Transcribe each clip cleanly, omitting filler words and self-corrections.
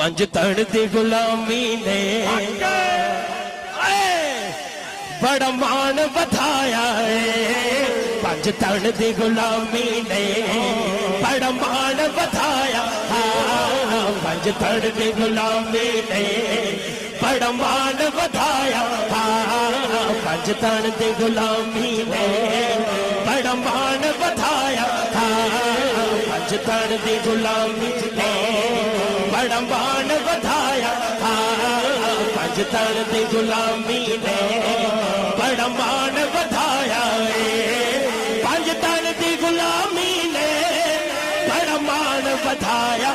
پنج تن دی غلامی نے بڑا مان بتایا ہے پنج تن دی غلامی نے بڑا مان بتایا پنج تن دی غلامی نے بڑا مان بتایا پنج تن دی غلامی نے بڑا مان بتایا پنج تن دی غلامی نے بڑا مان بتایا پنج تن دی غلامی نے بڑا مان بتایا پنج تن دی غلامی نے بڑا مان بتایا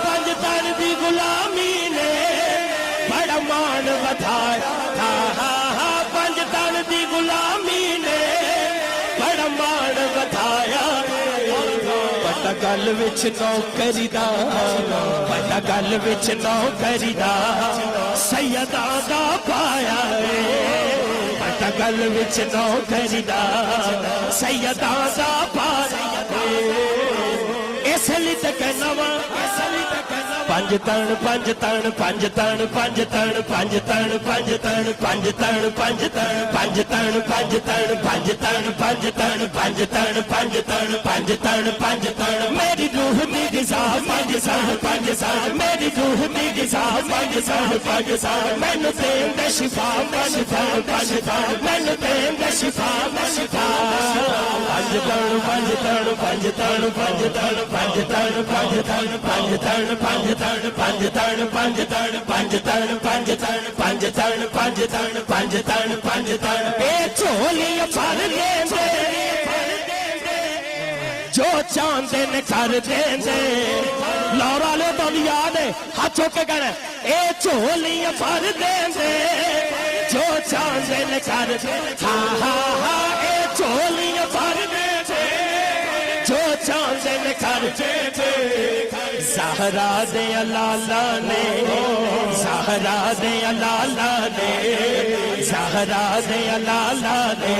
پنج تن دی غلامی نے بڑا مان بتایا پنج تن دی غلامی نے بڑا مان بتایا بڑا گل وچ نوکری دا بڑا گل وچ نوکری دا سیداں دا پایا بڑا گل وچ نوکری دا سیداں دا پایا اس لیے تے کہنا وا پنج تن پنج تن پنج تن پنج تن پنج تن پنج تن پنج تن پنج تن پنج تن پنج تن پنج تن پنج تن پنج تن پنج تن پنج تن پنج تن میری روح دی غذا پنج سن پنج سن میری روح دی غذا پنج سن پنج سن مینوں دین دے شفا پنج تن پنج تن مینوں دین دے شفا پنج تن پنج تن پنج تن پنج تن پنج تن پنج تن پنج تن پنج تن پنج تن پنج تن پنج تن پنج تن پنج تن پنج تن پنج تن پنج تن اے چولیاں پھر دے جو چاندے نے کر دے لورا لے تو یاد ہے ہاتھ چوک کے کہنا اے چولیاں پھر دے جو چاندے نے کر دے اے چولیاں پھر دے جو چاندے نے کر دے زہرا دے لالا نے زہرا دے لالا نے زہرا دے لالا نے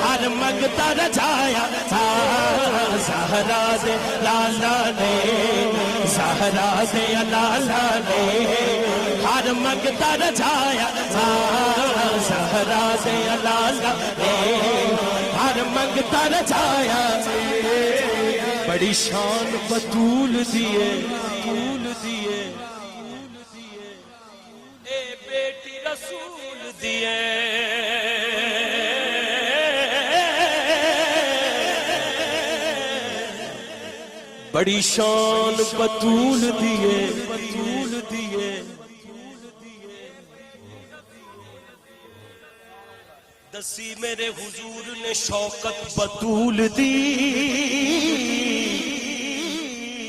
ہر منگتا رجایا زہرا دے لالا نے زہرا دے لالا نے ہر منگتا رجایا زہرا دے لالا نے ہر منگتا رجایا بڑی شان بطول دیے اے بیٹی رسول دیے بڑی شان بطول دیے دسی میرے حضور نے شوکت بطول دی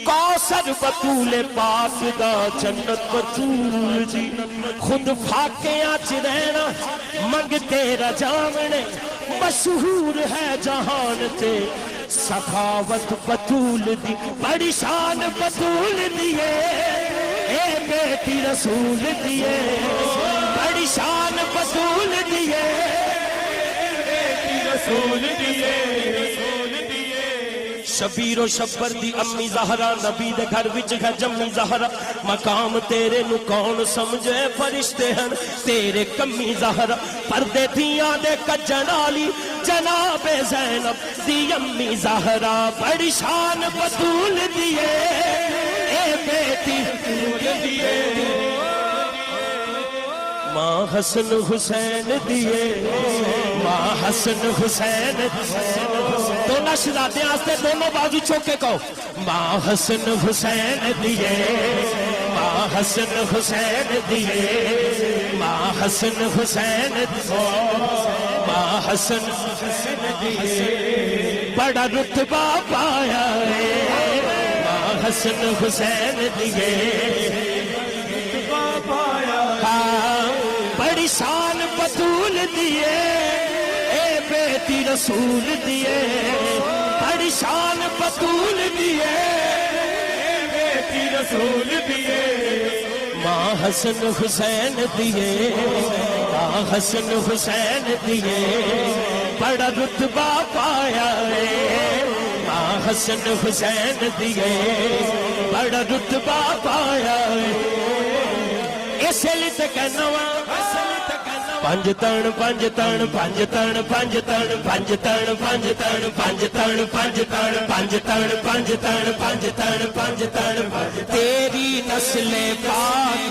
کوثر بطول پاک دا جنت بطول دی خود فاقیاں چ رہنا منگتے رجاونے مشہور ہے جہان تے سخاوت بطول دی بڑی شان بطول دیے اے بیٹی رسول دیے بڑی شان بطول دیے رسول دیے شبیر و شبر دی امی زہرا نبی دے گھر وچ ہے جمی زہرا مقام تیرے نو کون سمجھے فرشتے ہیں تیرے کمی زہرا پردے دیاں دے کجن والی جناب زینب دی امی زہرا بڑی شان بطول دیے اے بیٹی رسول دیے ماں حسن حسین دیے ماں حسن حسین دونوں شہزادے آستے دونوں بازو چوکے کہو ماں حسن حسین دیے ماں حسن حسین دیے ماں حسن حسین ماں حسن حسین دیے بڑا رتبہ پایا ماں حسن حسین دیے بڑی شان بطول دیے اے بیٹی رسول دیے بڑی شان بطول دیے اے بیٹی رسول دیے ماں حسن حسین دیے ماں حسن حسین دیے بڑا رتبہ پایا ماں حسن حسین دیے بڑا رتبہ پایا ਅਸਲ ਤੇ ਕਨਵਾ ਪੰਜ ਤਣ ਪੰਜ ਤਣ ਪੰਜ ਤਣ ਪੰਜ ਤਣ ਪੰਜ ਤਣ ਪੰਜ ਤਣ ਪੰਜ ਤਣ ਪੰਜ ਤਣ ਪੰਜ ਤਣ ਪੰਜ ਤਣ ਪੰਜ ਤਣ ਪੰਜ ਤਣ ਤੇਰੀ ਨਸਲੇ ਪਾਕ